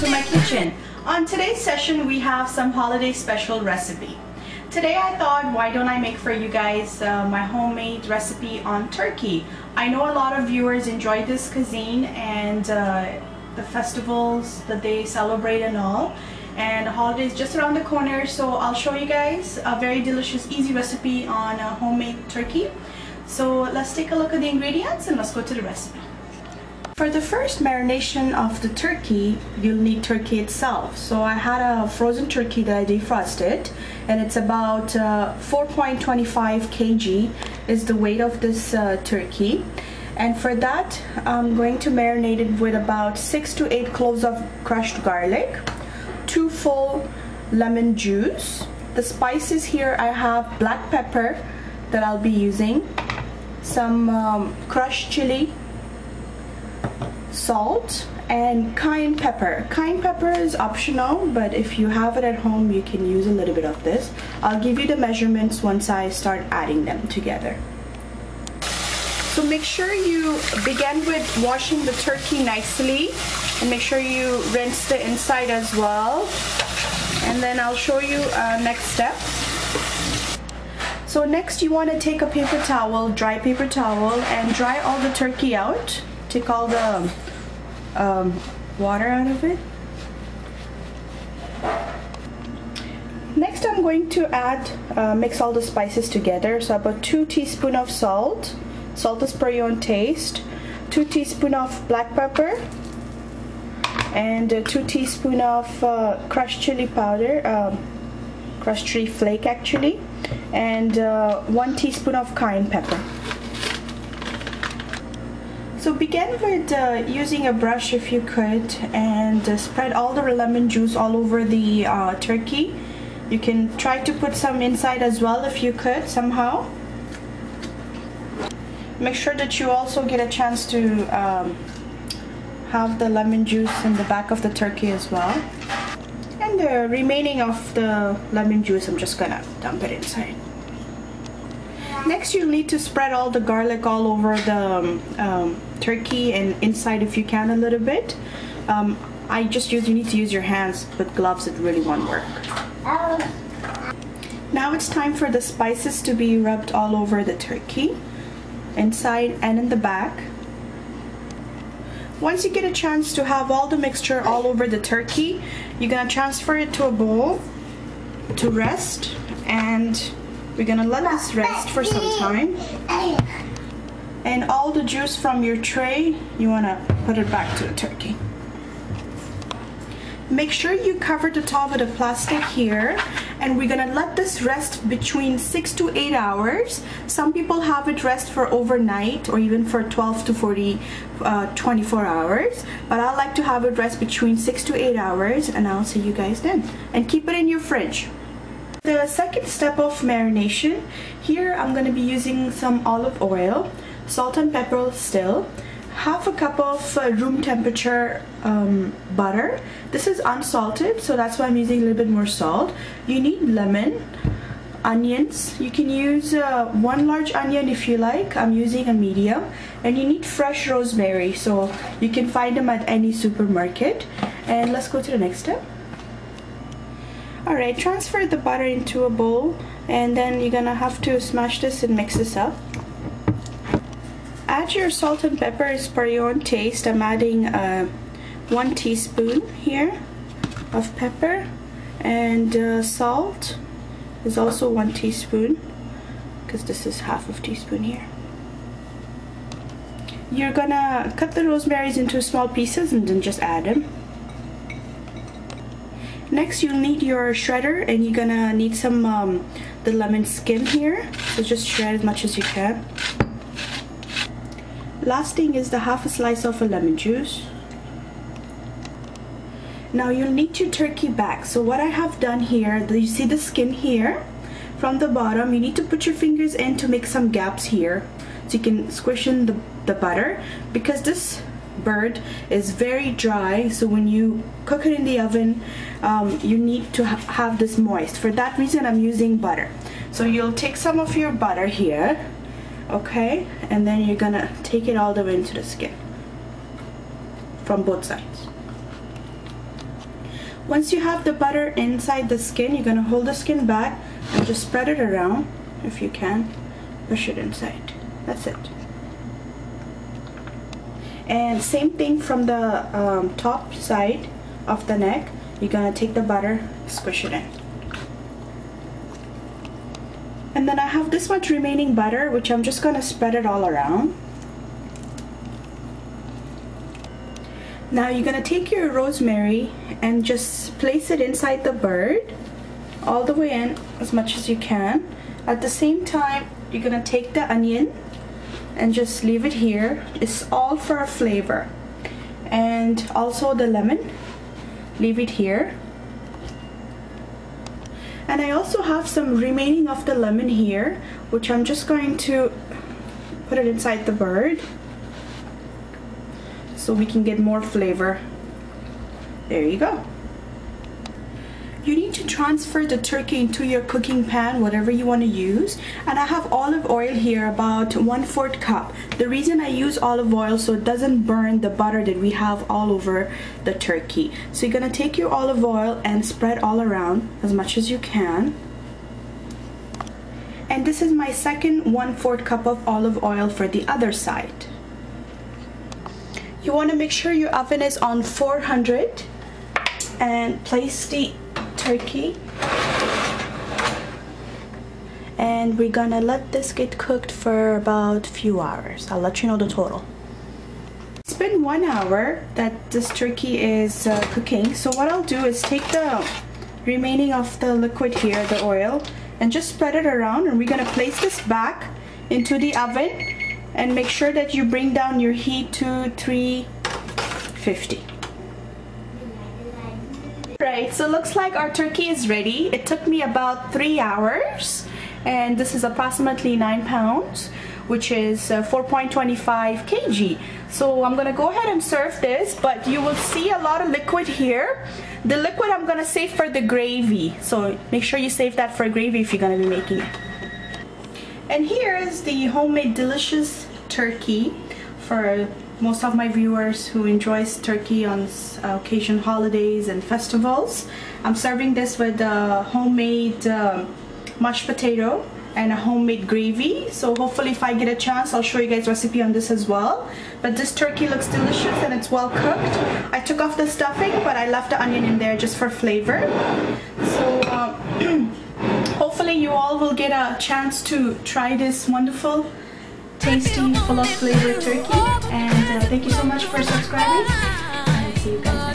to my kitchen. On today's session we have some holiday special recipe. Today I thought, why don't I make for you guys my homemade recipe on turkey. I know a lot of viewers enjoy this cuisine and the festivals that they celebrate and all, and the holidays just around the corner, so I'll show you guys a very delicious easy recipe on homemade turkey. So let's take a look at the ingredients and let's go to the recipe. For the first marination of the turkey, you'll need turkey itself. So I had a frozen turkey that I defrosted, and it's about 4.25 kg is the weight of this turkey. And for that, I'm going to marinate it with about 6 to 8 cloves of crushed garlic, 2 full lemon juice. The spices here, I have black pepper that I'll be using, some crushed chili, salt, and cayenne pepper. Cayenne pepper is optional, but if you have it at home you can use a little bit of this. I'll give you the measurements once I start adding them together. So make sure you begin with washing the turkey nicely, and make sure you rinse the inside as well, and then I'll show you next step. So next you want to take a paper towel, dry paper towel, and dry all the turkey out. Take all the water out of it. Next I'm going to add, mix all the spices together. So about 2 teaspoons of salt. Salt is per your own taste. 2 teaspoons of black pepper. And 2 teaspoons of crushed chili powder, crushed chili flake actually. And 1 teaspoon of cayenne pepper. So begin with using a brush if you could, and spread all the lemon juice all over the turkey. You can try to put some inside as well if you could somehow. Make sure that you also get a chance to have the lemon juice in the back of the turkey as well. And the remaining of the lemon juice, I'm just gonna dump it inside. Next you'll need to spread all the garlic all over the turkey and inside if you can a little bit. You need to use your hands. With gloves it really won't work. Now it's time for the spices to be rubbed all over the turkey, inside and in the back. Once you get a chance to have all the mixture all over the turkey, you're gonna transfer it to a bowl to rest, and we're gonna let this rest for some time. And all the juice from your tray, you wanna put it back to the turkey. Make sure you cover the top with a plastic here, and we're gonna let this rest between 6 to 8 hours. Some people have it rest for overnight or even for 12 to 24 hours, but I like to have it rest between 6 to 8 hours, and I'll see you guys then. And keep it in your fridge. The second step of marination, here I'm going to be using some olive oil, salt and pepper still, half a cup of room temperature butter. This is unsalted, so that's why I'm using a little bit more salt. You need lemon, onions. You can use 1 large onion if you like. I'm using a medium. And you need fresh rosemary, so you can find them at any supermarket. And let's go to the next step. Alright, transfer the butter into a bowl, and then you're gonna have to smash this and mix this up. Add your salt and pepper as per your own taste. I'm adding 1 teaspoon here of pepper, and salt is also 1 teaspoon, because this is half of teaspoon here. You're gonna cut the rosemaries into small pieces and then just add them. Next you'll need your shredder, and you're gonna need some the lemon skin here, so just shred as much as you can. Last thing is the half a slice of a lemon juice. Now you'll need your turkey back. So what I have done here, you see the skin here from the bottom, you need to put your fingers in to make some gaps here so you can squish in the butter, because this bird is very dry, so when you cook it in the oven you need to have this moist. For that reason I'm using butter. So you'll take some of your butter here, okay, and then you're gonna take it all the way into the skin from both sides. Once you have the butter inside the skin, you're gonna hold the skin back and just spread it around if you can. Push it inside. That's it. And same thing from the top side of the neck. You're gonna take the butter, squish it in. And then I have this much remaining butter, which I'm just gonna spread it all around. Now you're gonna take your rosemary and just place it inside the bird, all the way in as much as you can. At the same time, you're gonna take the onion and just leave it here. It's all for a flavor. And also the lemon, leave it here. And I also have some remaining of the lemon here, which I'm just going to put it inside the bird so we can get more flavor. There you go. You need to transfer the turkey into your cooking pan, whatever you want to use. And I have olive oil here, about 1/4 cup. The reason I use olive oil so it doesn't burn the butter that we have all over the turkey. So you're gonna take your olive oil and spread all around as much as you can. And this is my second 1/4 cup of olive oil for the other side. You want to make sure your oven is on 400 and place the turkey, and we're gonna let this get cooked for about a few hours. I'll let you know the total. It's been 1 hour that this turkey is cooking, so what I'll do is take the remaining of the liquid here, the oil, and just spread it around, and we're gonna place this back into the oven and make sure that you bring down your heat to 350. Right, so it looks like our turkey is ready. It took me about 3 hours, and this is approximately 9 pounds, which is 4.25 kg. So I'm gonna go ahead and serve this, but you will see a lot of liquid here. The liquid I'm gonna save for the gravy, so make sure you save that for gravy if you're gonna be making it. And here is the homemade delicious turkey for most of my viewers who enjoys turkey on occasion holidays and festivals. I'm serving this with a homemade mashed potato and a homemade gravy. So hopefully if I get a chance, I'll show you guys recipe on this as well. But this turkey looks delicious and it's well cooked. I took off the stuffing, but I left the onion in there just for flavor. So hopefully you all will get a chance to try this wonderful, tasty, full of flavor turkey. And thank you so much for subscribing, and see you guys next time.